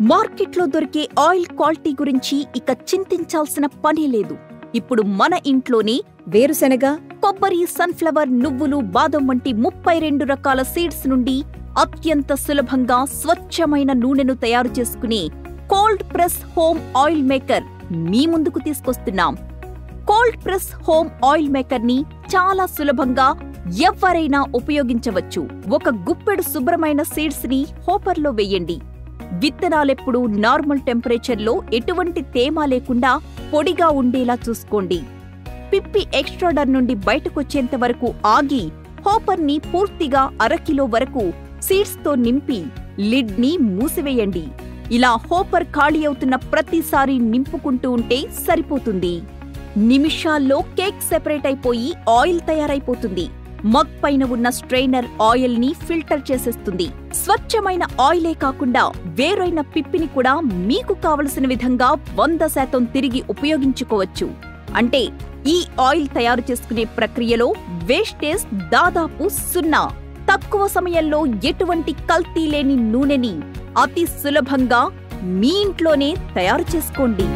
మార్కెట్లో దొరికే oil quality గురించి ఇక చింతించాల్సిన పని లేదు. ఇప్పుడు మన ఇంట్లోనే వేరుశెనగ, కొబ్బరి, సన్ఫ్లవర్, నువ్వులు, బాదం వంటి 32 రకాల సీడ్స్ నుండి అత్యంత సులభంగా స్వచ్ఛమైన నూనెను తయారు చేసుకునే cold press home oil maker మీ ముందుకు తీసుకొస్తున్నాం. Cold press home oil maker ని చాలా సులభంగా ఎవరైనా ఉపయోగించవచ్చు. ఒక గుప్పెడు శుభ్రమైన సీడ్స్ ని హోపర్లో వేయండి. విత్తనాలెప్పుడు నార్మల్ టెంపరేచర్లో ఎటువంటి తేమ లేకుండా పొడిగా ఉండేలా చూసుకోండి. పిప్పి ఎక్స్ట్రాడర్ నుండి బయటకొచ్చేంత వరకు ఆగి హోపర్ని పూర్తిగా 1/2 కిలో వరకు సీడ్స్తో నింపి లిడ్ ని మూసివేయండి. ఇలా హోపర్ ఖాళీ అవుతున్న ప్రతిసారి నింపుకుంటూ ఉంటే సరిపోతుంది. నిమిషాల్లో కేక్ సెపరేట్ అయిపోయి ఆయిల్ తయారైపోతుంది. మగ్ పైన ఉన్న స్ట్రెయినర్ ఆయిల్ ని ఫిల్టర్ చేసేస్తుంది. స్వచ్ఛమైన ఆయిలే కాకుండా వేరైన పిప్పిని కూడా మీకు కావలసిన విధంగా 100% తిరిగి ఉపయోగించుకోవచ్చు. అంటే ఈ ఆయిల్ తయారు చేసుకునే ప్రక్రియలో వేస్టేజ్ దాదాపు 0. తక్కువ సమయంలో ఎటువంటి కల్తీ లేని నూనెని అతి సులభంగా మీ ఇంట్లోనే తయారు చేసుకోండి.